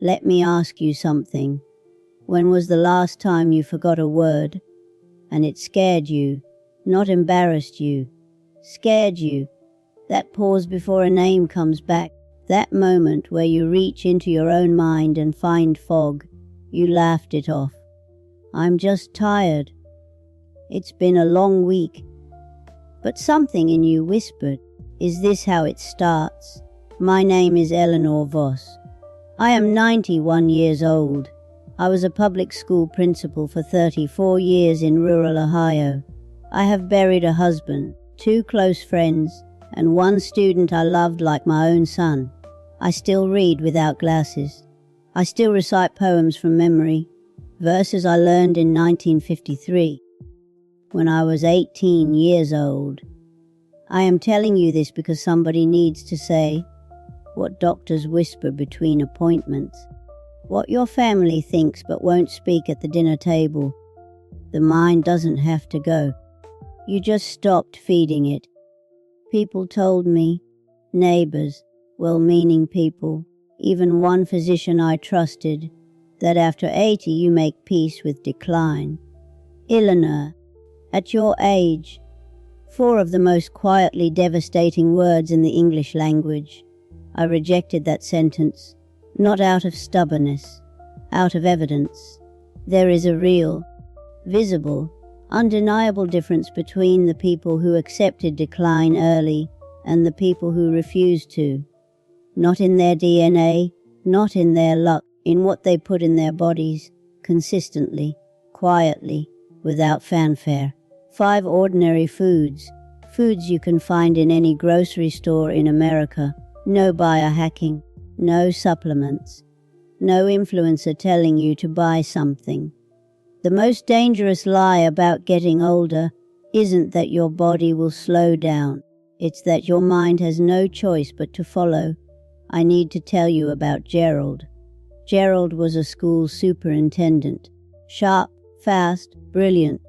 Let me ask you something. When was the last time you forgot a word and it scared you, not embarrassed you, scared you? That pause before a name comes back, that moment where you reach into your own mind and find fog, you laughed it off. I'm just tired. It's been a long week. But something in you whispered, is this how it starts? My name is Eleanor Voss. I am 91 years old. I was a public school principal for 34 years in rural Ohio. I have buried a husband, 2 close friends, and 1 student I loved like my own son. I still read without glasses. I still recite poems from memory, verses I learned in 1953, when I was 18 years old. I am telling you this because somebody needs to say what doctors whisper between appointments, what your family thinks but won't speak at the dinner table. The mind doesn't have to go. You just stopped feeding it. People told me, neighbors, well-meaning people, even one physician I trusted, that after 80 you make peace with decline. Eleanor, at your age, 4 of the most quietly devastating words in the English language. I rejected that sentence, not out of stubbornness, out of evidence. There is a real, visible, undeniable difference between the people who accepted decline early and the people who refused to. Not in their DNA, not in their luck, in what they put in their bodies, consistently, quietly, without fanfare. 5 ordinary foods, foods you can find in any grocery store in America. No biohacking, no supplements, no influencer telling you to buy something. The most dangerous lie about getting older isn't that your body will slow down. It's that your mind has no choice but to follow. I need to tell you about Gerald. Gerald was a school superintendent. Sharp, fast, brilliant.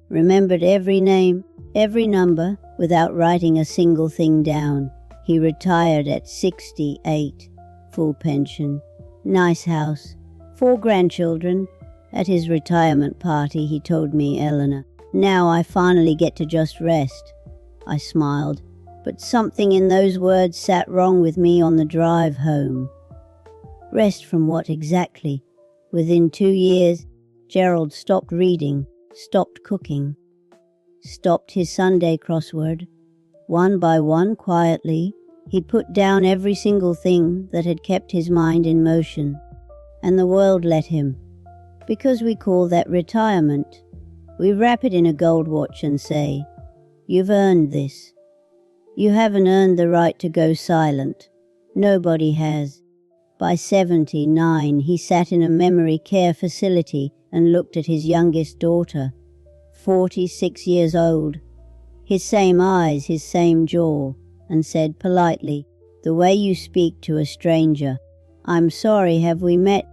Remembered every name, every number, without writing a single thing down. He retired at 68, full pension, nice house, 4 grandchildren. At his retirement party, he told me, Eleanor, now I finally get to just rest. I smiled, but something in those words sat wrong with me on the drive home. Rest from what exactly? Within 2 years, Gerald stopped reading, stopped cooking, stopped his Sunday crossword. One by one, quietly, he put down every single thing that had kept his mind in motion, and the world let him. Because we call that retirement. We wrap it in a gold watch and say, you've earned this. You haven't earned the right to go silent. Nobody has. By 79, he sat in a memory care facility and looked at his youngest daughter, 46 years old. His same eyes, his same jaw, and said politely, the way you speak to a stranger, I'm sorry, have we met?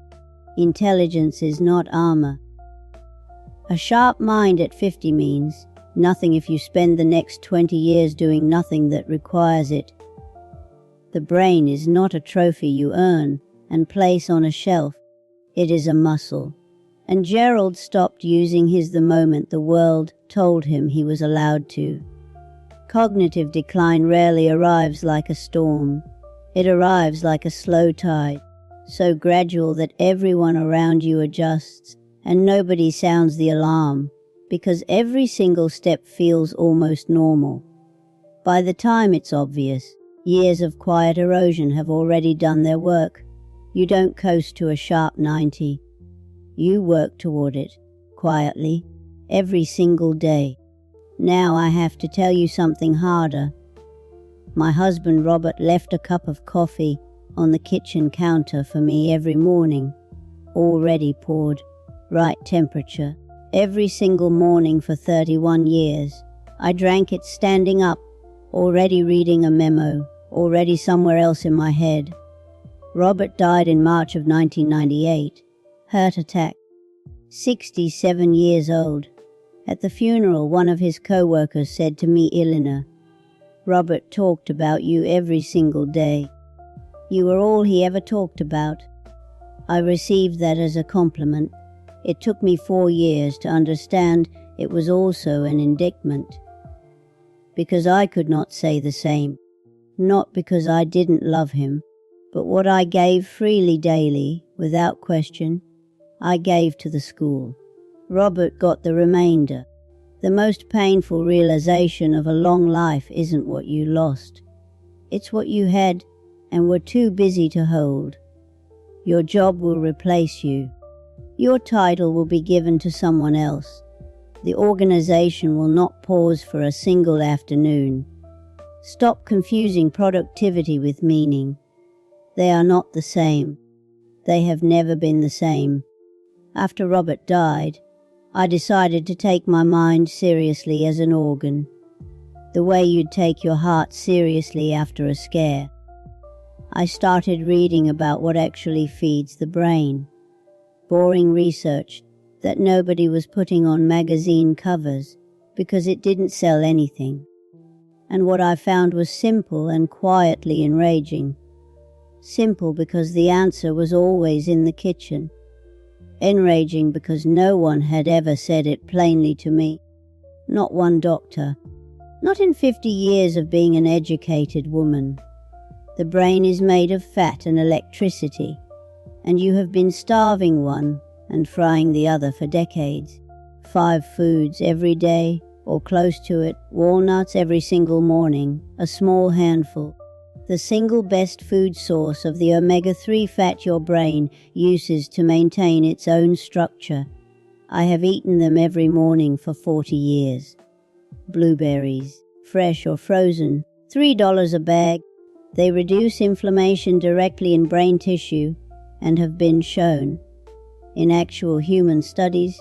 Intelligence is not armor. A sharp mind at 50 means nothing if you spend the next 20 years doing nothing that requires it. The brain is not a trophy you earn and place on a shelf. It is a muscle. And Gerald stopped using his the moment the world told him he was allowed to. Cognitive decline rarely arrives like a storm. It arrives like a slow tide, so gradual that everyone around you adjusts and nobody sounds the alarm, because every single step feels almost normal. By the time it's obvious, years of quiet erosion have already done their work. You don't coast to a sharp 90. You work toward it, quietly, every single day. Now I have to tell you something harder. My husband Robert left a cup of coffee on the kitchen counter for me every morning, already poured, right temperature, every single morning for 31 years. I drank it standing up, already reading a memo, already somewhere else in my head. Robert died in March of 1998, heart attack, 67 years old. At the funeral, one of his co-workers said to me, Eleanor, Robert talked about you every single day. You were all he ever talked about. I received that as a compliment. It took me 4 years to understand it was also an indictment. Because I could not say the same. Not because I didn't love him, but what I gave freely daily, without question, I gave to the school. Robert got the remainder. The most painful realization of a long life isn't what you lost. It's what you had and were too busy to hold. Your job will replace you. Your title will be given to someone else. The organization will not pause for a single afternoon. Stop confusing productivity with meaning. They are not the same. They have never been the same. After Robert died, I decided to take my mind seriously as an organ, the way you'd take your heart seriously after a scare. I started reading about what actually feeds the brain. Boring research that nobody was putting on magazine covers because it didn't sell anything. And what I found was simple and quietly enraging. Simple because the answer was always in the kitchen. Enraging because no one had ever said it plainly to me. Not one doctor. Not in 50 years of being an educated woman. The brain is made of fat and electricity, and you have been starving one and frying the other for decades. 5 foods every day, or close to it, walnuts every single morning, a small handful. The single best food source of the omega-3 fat your brain uses to maintain its own structure. I have eaten them every morning for 40 years. Blueberries, fresh or frozen, $3 a bag. They reduce inflammation directly in brain tissue and have been shown, in actual human studies,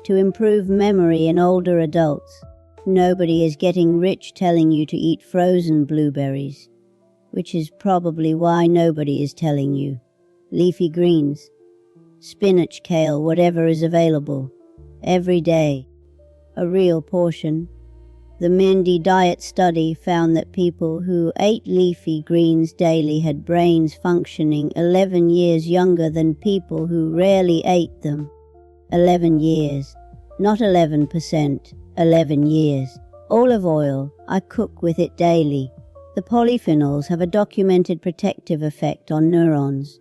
to improve memory in older adults. Nobody is getting rich telling you to eat frozen blueberries, which is probably why nobody is telling you. Leafy greens, spinach, kale, whatever is available, every day, a real portion. The Mindy Diet Study found that people who ate leafy greens daily had brains functioning 11 years younger than people who rarely ate them. 11 years, not 11%, 11 years. Olive oil, I cook with it daily. The polyphenols have a documented protective effect on neurons.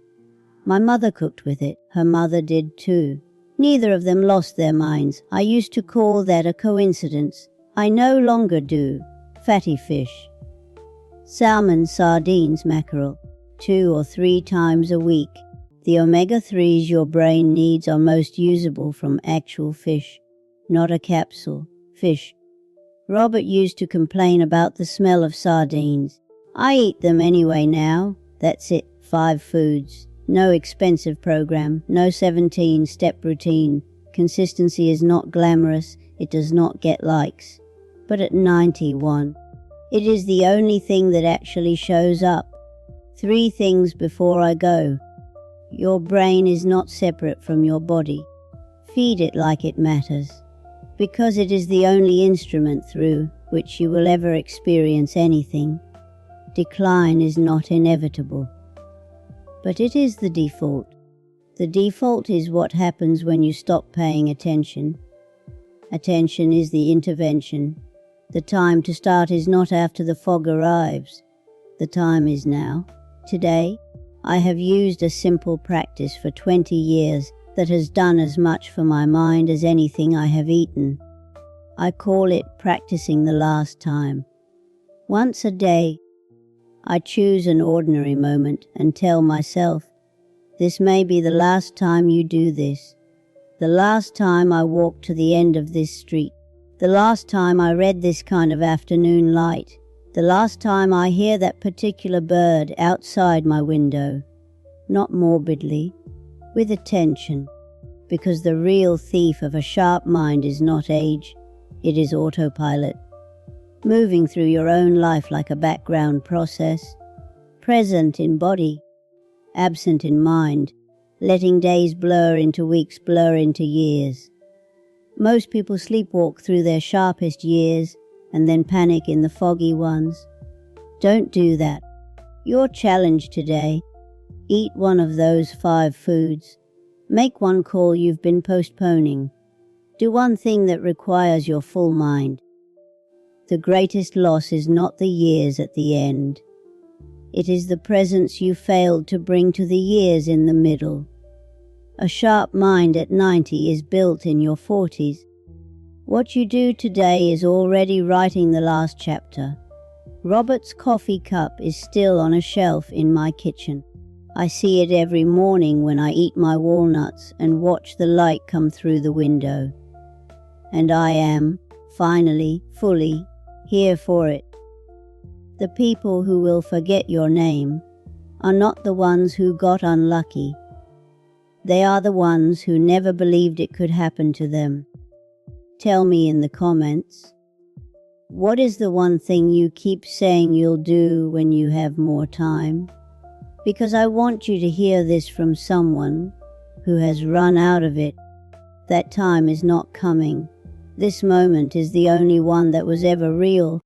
My mother cooked with it. Her mother did too. Neither of them lost their minds. I used to call that a coincidence. I no longer do. Fatty fish. Salmon, sardines, mackerel. 2 or 3 times a week. The omega-3s your brain needs are most usable from actual fish, not a capsule. Fish. Robert used to complain about the smell of sardines. I eat them anyway now. That's it. 5 foods. No expensive program. No 17-step routine. Consistency is not glamorous. It does not get likes. But at 91, it is the only thing that actually shows up. 3 things before I go. Your brain is not separate from your body. Feed it like it matters, because it is the only instrument through which you will ever experience anything. Decline is not inevitable, but it is the default. The default is what happens when you stop paying attention. Attention is the intervention. The time to start is not after the fog arrives. The time is now. Today, I have used a simple practice for 20 years that has done as much for my mind as anything I have eaten. I call it practicing the last time. Once a day, I choose an ordinary moment and tell myself, this may be the last time you do this. The last time I walk to the end of this street. The last time I read this kind of afternoon light. The last time I hear that particular bird outside my window. Not morbidly, with attention, because the real thief of a sharp mind is not age, it is autopilot. Moving through your own life like a background process, present in body, absent in mind, letting days blur into weeks, blur into years. Most people sleepwalk through their sharpest years and then panic in the foggy ones. Don't do that. Your challenge today, Eat one of those 5 foods. Make one call you've been postponing. Do one thing that requires your full mind. The greatest loss is not the years at the end. It is the presence you failed to bring to the years in the middle. A sharp mind at 90 is built in your 40s. What you do today is already writing the last chapter. Robert's coffee cup is still on a shelf in my kitchen. I see it every morning when I eat my walnuts and watch the light come through the window. And I am, finally, fully, here for it. The people who will forget your name are not the ones who got unlucky. They are the ones who never believed it could happen to them. Tell me in the comments, what is the one thing you keep saying you'll do when you have more time? Because I want you to hear this from someone who has run out of it. That time is not coming. This moment is the only one that was ever real.